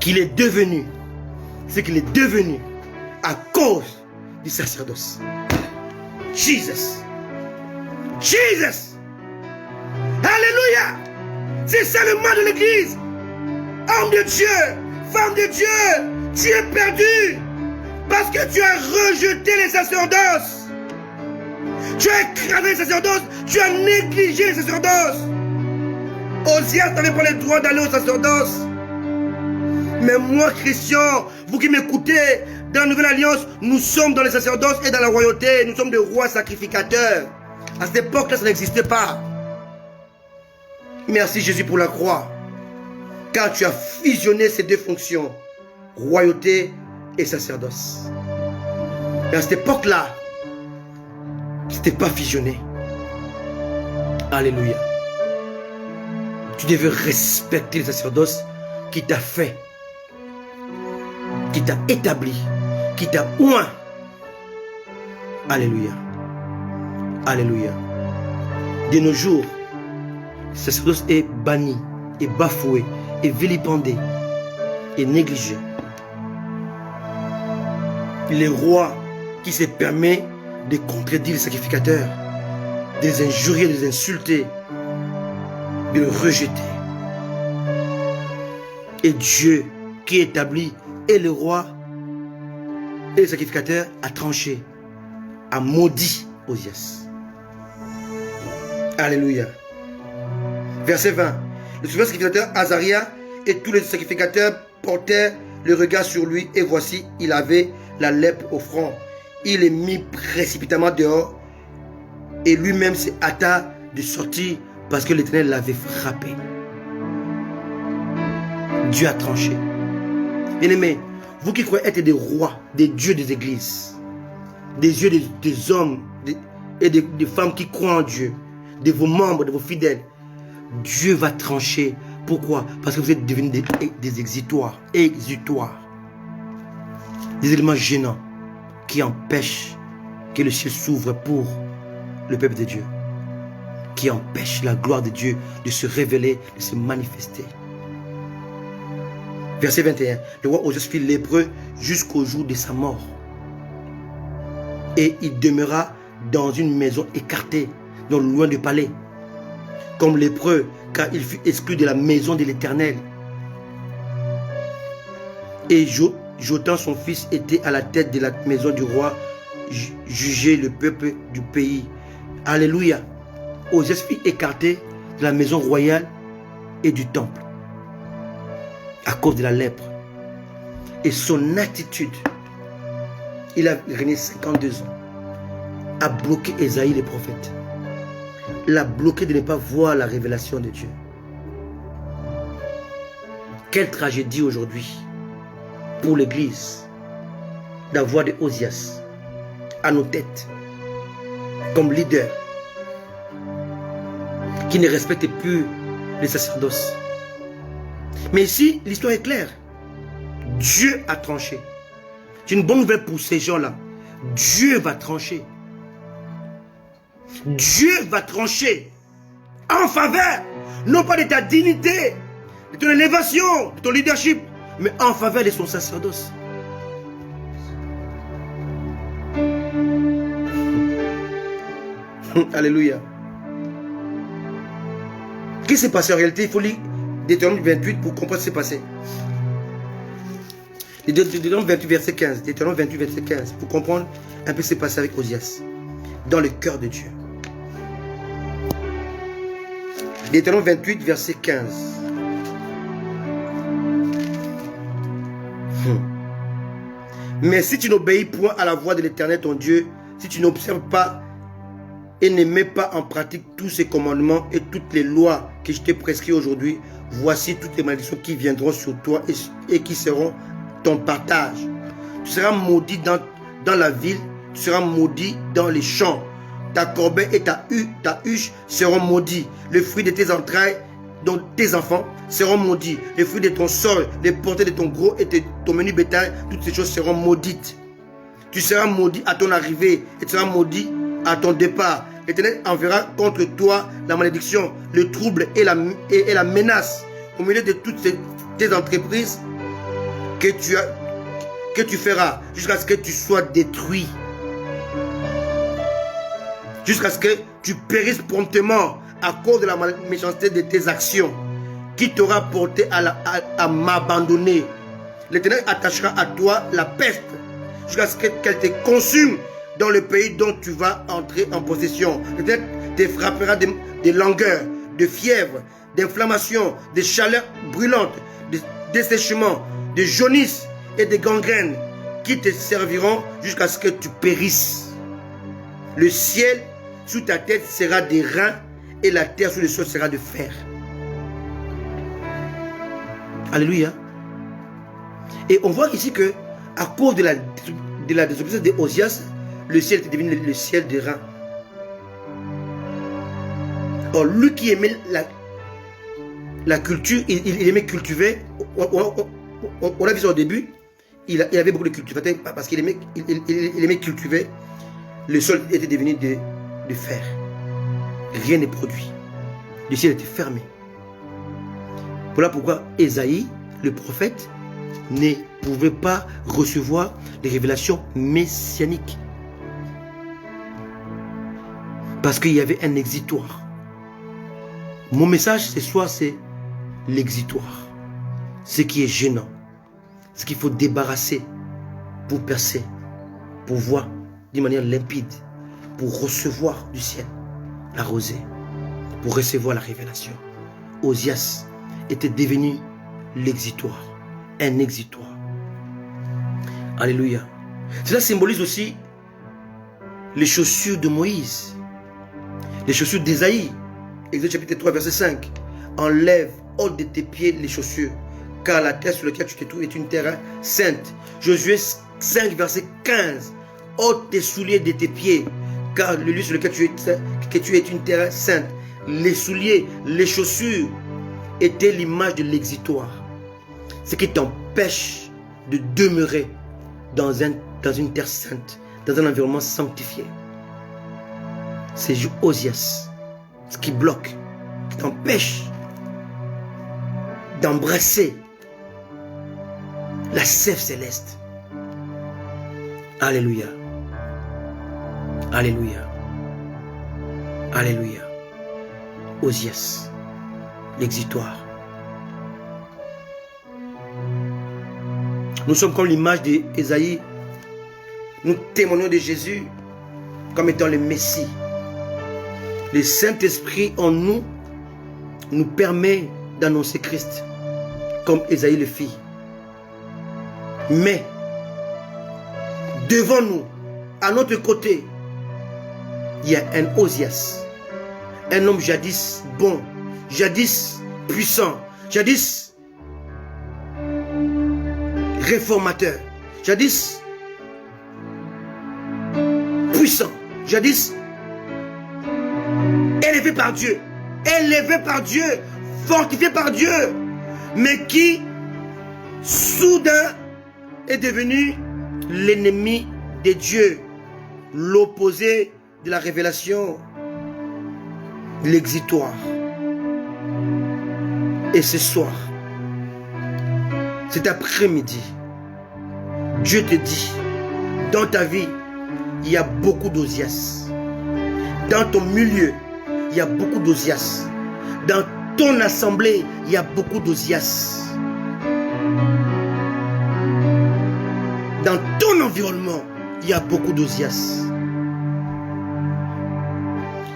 Speaker 1: qu'il est devenu ce qu'il est devenu à cause du sacerdoce. Jesus. Jesus. Alléluia. C'est ça le mal de l'église. Homme de Dieu, femme de Dieu, tu es perdu parce que tu as rejeté les sacerdoces. Tu as écrasé les sacerdoces, tu as négligé les sacerdoces. Osias n'avait pas le droit d'aller au sacerdoce. Mais moi, Christian, vous qui m'écoutez, dans la Nouvelle Alliance, nous sommes dans les sacerdoces et dans la royauté. Nous sommes des rois sacrificateurs. À cette époque-là, ça n'existait pas. Merci Jésus pour la croix. Car tu as fusionné ces deux fonctions, royauté et sacerdoce. Et à cette époque-là, c'était pas fusionné. Alléluia. Tu devais respecter le sacerdoce qui t'a fait, qui t'a établi, qui t'a oint. Alléluia. Alléluia. De nos jours, le sacerdoce est banni, est bafoué, est vilipendé, est négligé. Les rois qui se permettent de contredire les sacrificateurs, de les injurier, de les insulter, de les rejeter. Et Dieu qui établit et le roi Et le sacrificateur a tranché, a maudit Osias. Alléluia. Verset 20. Le souverain sacrificateur Azaria et tous les sacrificateurs portèrent le regard sur lui, et voici, il avait la lèpre au front. Il est mis précipitamment dehors, et lui-même se hâta de sortir parce que l'Éternel l'avait frappé. Dieu a tranché. Bien-aimés, vous qui croyez être des rois, des dieux des églises, des dieux des hommes et des femmes qui croient en Dieu, de vos membres, de vos fidèles, Dieu va trancher. Pourquoi? Parce que vous êtes devenus des exutoires, des éléments gênants qui empêchent que le ciel s'ouvre pour le peuple de Dieu, qui empêchent la gloire de Dieu de se révéler, de se manifester. Verset 21. Le roi Osias fut lépreux jusqu'au jour de sa mort. Et il demeura dans une maison écartée, non loin du palais, comme lépreux, car il fut exclu de la maison de l'Éternel. Et Jotham, son fils, était à la tête de la maison du roi, jugeait le peuple du pays. Alléluia. Osias fut écarté de la maison royale et du temple à cause de la lèpre. Et son attitude, il a régné 52 ans, a bloqué Ésaïe le prophète. L'a bloqué de ne pas voir la révélation de Dieu. Quelle tragédie aujourd'hui pour l'Église d'avoir des Osias à nos têtes comme leader qui ne respectent plus les sacerdoces. Mais ici, l'histoire est claire. Dieu a tranché. C'est une bonne nouvelle pour ces gens-là. Dieu va trancher. Dieu va trancher en faveur, non pas de ta dignité, de ton élévation, de ton leadership, mais en faveur de son sacerdoce. Alléluia. Qu'est-ce qui s'est passé en réalité? Il faut lire Deutéronome 28 pour comprendre ce qui s'est passé. Deutéronome 28, verset 15. Deutéronome 28, verset 15. Pour comprendre un peu ce qui s'est passé avec Osias. Dans le cœur de Dieu. Deutéronome 28, verset 15. Mais si tu n'obéis point à la voix de l'Éternel ton Dieu, si tu n'observes pas et ne mets pas en pratique tous ces commandements et toutes les lois que je t'ai prescrits aujourd'hui, voici toutes les malédictions qui viendront sur toi et qui seront ton partage. Tu seras maudit dans la ville, tu seras maudit dans les champs. Ta corbeille et ta huche seront maudits. Le fruit de tes entrailles, dont tes enfants, seront maudits. Le fruit de ton sol, les portées de ton gros et de ton menu bétail, toutes ces choses seront maudites. Tu seras maudit à ton arrivée et tu seras maudit à ton départ. L'Éternel enverra contre toi la malédiction, le trouble et la menace au milieu de toutes tes entreprises que tu feras jusqu'à ce que tu sois détruit. Jusqu'à ce que tu périsses promptement à cause de la méchanceté de tes actions qui t'aura porté à m'abandonner. L'Éternel attachera à toi la peste jusqu'à ce qu'elle te consume dans le pays dont tu vas entrer en possession. L'Éternel te frappera de langueur, de fièvre, d'inflammation, de chaleur brûlante, de dessèchement, de jaunisse et de gangrène qui te serviront jusqu'à ce que tu périsses. Le ciel sous ta tête sera des reins et la terre sous le sol sera de fer. Alléluia. Et on voit ici que à cause de la désobéissance de Osias, le ciel était devenu le ciel des reins. Or, lui qui aimait la culture, il aimait cultiver. On l'a vu ça au début. Il avait beaucoup de cultivateurs parce qu'il aimait cultiver. Le sol était devenu de fer. Rien n'est produit. Le ciel était fermé. Voilà pourquoi Ésaïe, le prophète, ne pouvait pas recevoir les révélations messianiques. Parce qu'il y avait un exitoire. Mon message ce soir, c'est l'exitoire. Ce qui est gênant. Ce qu'il faut débarrasser pour percer. pour voir d'une manière limpide, pour recevoir du ciel la rosée, pour recevoir la révélation. Osias était devenu l'exitoire, un exitoire. Alléluia. Cela symbolise aussi les chaussures de Moïse, les chaussures d'Ésaïe. Exode chapitre 3, verset 5. Enlève, ôte de tes pieds les chaussures, car la terre sur laquelle tu te trouves est une terre sainte. Josué 5, verset 15. Ôte tes souliers de tes pieds, car le lieu sur lequel tu es une terre sainte. Les souliers, les chaussures étaient l'image de l'exitoire. Ce qui t'empêche de demeurer dans une terre sainte, dans un environnement sanctifié. C'est Osias, ce qui bloque, qui t'empêche d'embrasser la sève céleste. Alléluia. Alléluia. Alléluia. Osias, l'exitoire. Nous sommes comme l'image d'Ésaïe. Nous témoignons de Jésus comme étant le Messie. Le Saint-Esprit en nous nous permet d'annoncer Christ comme Ésaïe le fit. Mais devant nous, à notre côté, il y a un Osias, un homme jadis bon, jadis puissant, jadis réformateur, jadis puissant, jadis élevé par Dieu, fortifié par Dieu, mais qui soudain est devenu l'ennemi de Dieu, l'opposé de la révélation, l'exitoire. Et ce soir, cet après-midi, Dieu te dit, dans ta vie, il y a beaucoup d'Osias. Dans ton milieu, il y a beaucoup d'Osias. Dans ton assemblée, il y a beaucoup d'Osias. Dans ton environnement, il y a beaucoup d'Osias.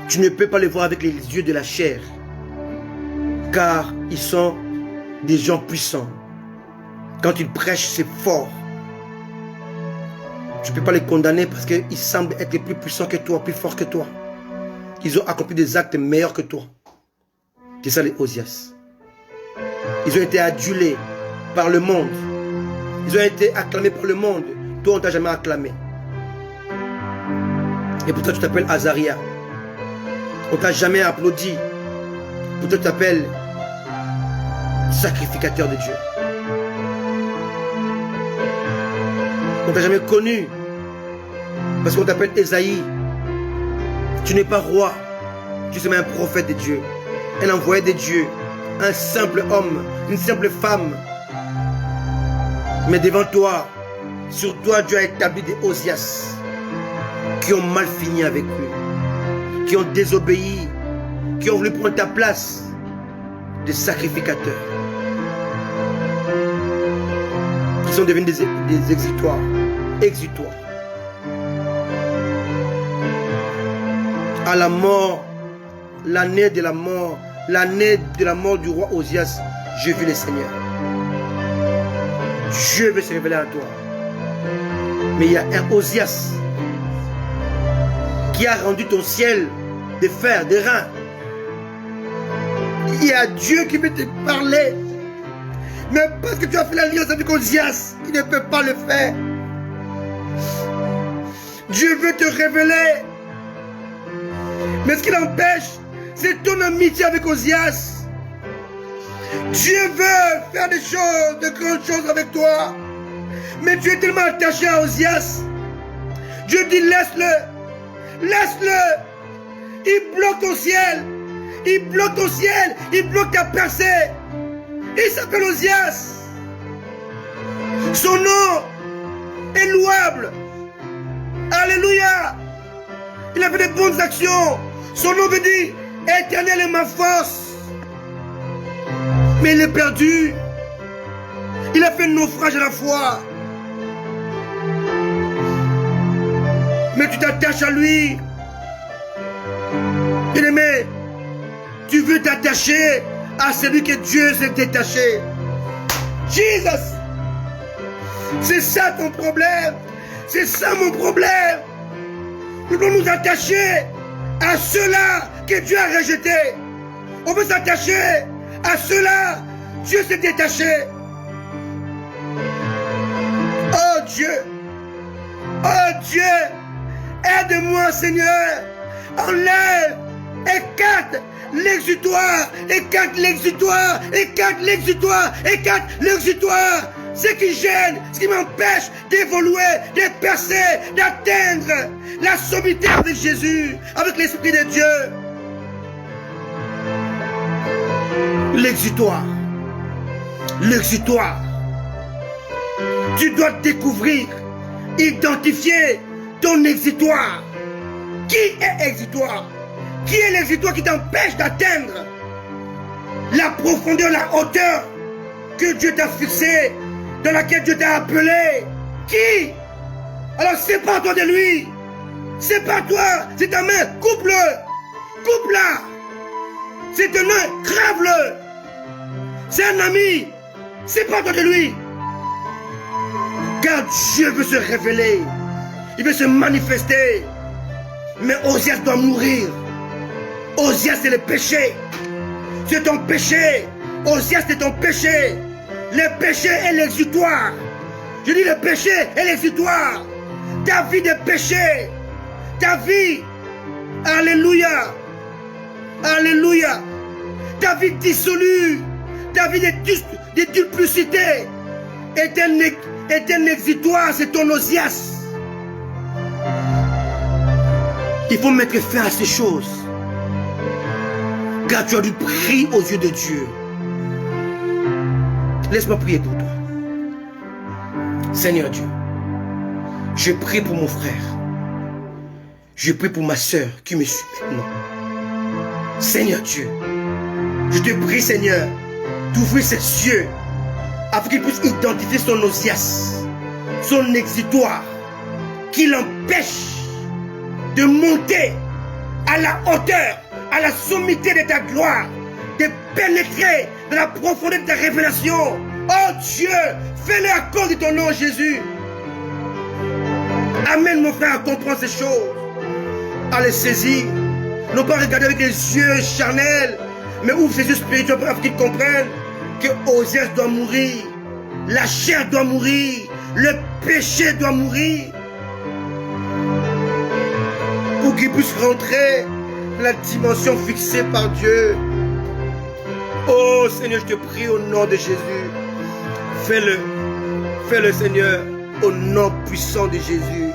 Speaker 1: Tu ne peux pas les voir avec les yeux de la chair, car ils sont des gens puissants. Quand ils prêchent, c'est fort. Tu ne peux pas les condamner parce qu'ils semblent être plus puissants que toi, plus forts que toi. Ils ont accompli des actes meilleurs que toi. C'est ça les Osias. Ils ont été adulés par le monde. Ils ont été acclamés par le monde. Toi, on ne t'a jamais acclamé. Et pourtant, tu t'appelles Azaria. On ne t'a jamais applaudi. Pourtant, tu t'appelles sacrificateur de Dieu. On ne t'a jamais connu. Parce qu'on t'appelle Ésaïe. Tu n'es pas roi. Tu es même un prophète de Dieu. Un envoyé de Dieu. Un simple homme. Une simple femme. Mais devant toi, sur toi, Dieu a établi des Osias qui ont mal fini avec lui, qui ont désobéi, qui ont voulu prendre ta place de sacrificateurs, qui sont devenus des exutoires. À la mort, l'année de la mort du roi Osias, j'ai vu le Seigneur. Dieu veut se révéler à toi. Mais il y a un Osias qui a rendu ton ciel de fer, de rein. Il y a Dieu qui veut te parler. Mais parce que tu as fait l'alliance avec Osias, il ne peut pas le faire. Dieu veut te révéler. Mais ce qui l'empêche, c'est ton amitié avec Osias. Dieu veut faire des choses, de grandes choses avec toi. Mais tu es tellement attaché à Osias. Dieu dit laisse-le. Laisse-le. Il bloque ton ciel. Il bloque ton ciel. Il bloque ta percée. Il s'appelle Osias. Son nom est louable. Alléluia. Il a fait de bonnes actions. Son nom veut dire Éternel est ma force. Mais il est perdu. Il a fait naufrage à la foi. mais tu t'attaches à lui. Bien-aimé, tu veux t'attacher à celui que Dieu s'est détaché. Jesus! C'est ça ton problème. C'est ça mon problème. Nous devons nous attacher à ceux-là que Dieu a rejetés. On veut s'attacher à ceux-là. Dieu s'est détaché. Oh Dieu. Oh Dieu. Aide-moi Seigneur. Enlève. Écarte l'exutoire. Écarte l'exutoire. Écarte l'exutoire. Écarte l'exutoire. Ce qui gêne, ce qui m'empêche d'évoluer, de percer, d'atteindre la sommité avec Jésus, avec l'Esprit de Dieu. L'exutoire. L'exutoire. Tu dois découvrir, identifier ton exutoire. Qui est exutoire? Qui est l'exutoire qui t'empêche d'atteindre la profondeur, la hauteur que Dieu t'a fixée, dans laquelle Dieu t'a appelé? Qui? Alors sépare-toi de lui. Sépare-toi. C'est ta main. Coupe-le. Coupe-la. C'est un main. Crève-le. C'est un ami. Sépare-toi de lui. Car Dieu veut se révéler. Il veut se manifester. Mais Osias doit mourir. Osias, c'est le péché. C'est ton péché. Osias, c'est ton péché. Le péché est l'exutoire. Je dis le péché est l'exutoire. Ta vie de péché. Ta vie. Alléluia. Alléluia. Ta vie dissolue. Ta vie de duplicité est un exutoire. C'est ton Osias. Il faut mettre fin à ces choses. Car tu as du prix aux yeux de Dieu. Laisse-moi prier pour toi. Seigneur Dieu, je prie pour mon frère. Je prie pour ma soeur qui me suit maintenant. Seigneur Dieu, je te prie Seigneur d'ouvrir ses yeux afin qu'il puisse identifier son Osias, son exutoire qui l'empêche de monter à la hauteur, à la sommité de ta gloire, de pénétrer dans la profondeur de ta révélation. Oh Dieu, fais-le à cause de ton nom Jésus. Amène mon frère à comprendre ces choses, à les saisir, non pas regarder avec les yeux charnels, mais ouvre ses yeux spirituels afin qu'il comprenne que Osias doit mourir, la chair doit mourir, le péché doit mourir, pour qu'il puisse rentrer dans la dimension fixée par Dieu. Oh Seigneur, je te prie au nom de Jésus. Fais-le. Fais-le Seigneur, au nom puissant de Jésus.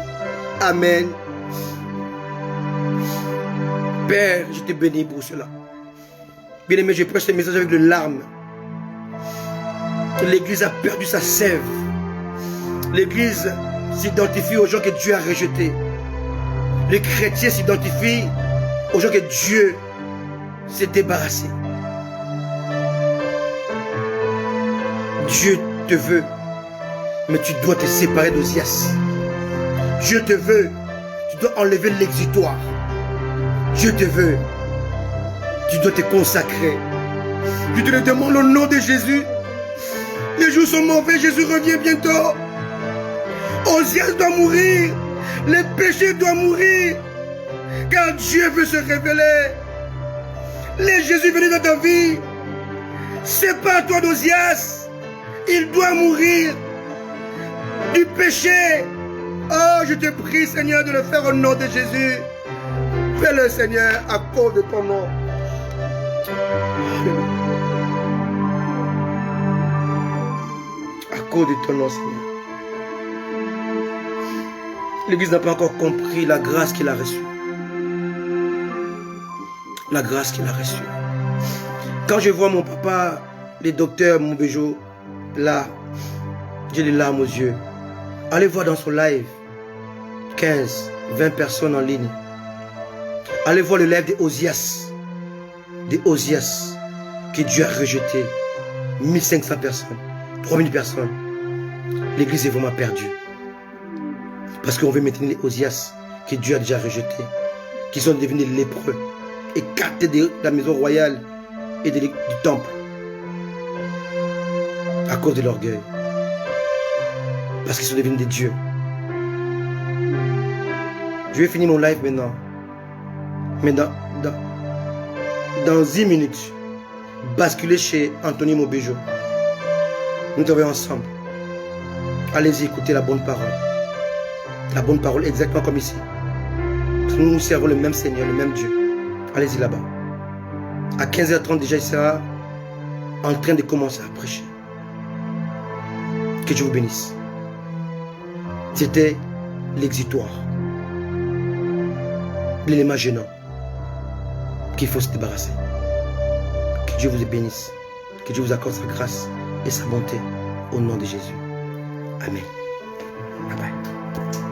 Speaker 1: Amen. Père, je te bénis pour cela. Bien-aimé, je prêche ce message avec les larmes. L'Église a perdu sa sève. L'Église s'identifie aux gens que Dieu a rejetés. Les chrétiens s'identifient aux gens que Dieu s'est débarrassé. Dieu te veut, mais tu dois te séparer d'Osias. Dieu te veut, tu dois enlever l'exutoire. Dieu te veut, tu dois te consacrer. Je te le demande au nom de Jésus. Les jours sont mauvais, Jésus revient bientôt. Osias doit mourir, les péchés doivent mourir, car Dieu veut se révéler. Laisse Jésus venir dans ta vie. Sépare-toi d'Osias. Il doit mourir du péché. Oh, je te prie, Seigneur, de le faire au nom de Jésus. Fais-le, Seigneur, à cause de ton nom. À cause de ton nom, Seigneur. L'Église n'a pas encore compris la grâce qu'il a reçue. La grâce qu'il a reçue. Quand je vois mon papa, le docteur Moubejo, là, j'ai les larmes aux yeux. Allez voir dans son live 15, 20 personnes en ligne. Allez voir le live des Osias que Dieu a rejeté. 1500 personnes, 3000 personnes. L'église est vraiment perdue. Parce qu'on veut maintenir les Osias que Dieu a déjà rejetés, qui sont devenus lépreux, écartés de la maison royale et du temple à cause de l'orgueil, parce qu'ils sont devenus des dieux. Je vais finir mon live maintenant, mais dans 10 minutes, basculer chez Anthony Mobejo. Nous travaillons ensemble. Allez-y, écoutez la bonne parole. La bonne parole exactement comme ici. Nous servons le même Seigneur, le même Dieu. Allez-y là-bas. À 15h30 déjà, il sera en train de commencer à prêcher. Que Dieu vous bénisse. C'était l'exutoire. L'élément gênant qu'il faut se débarrasser. Que Dieu vous bénisse. Que Dieu vous accorde sa grâce et sa bonté au nom de Jésus. Amen. Bye bye.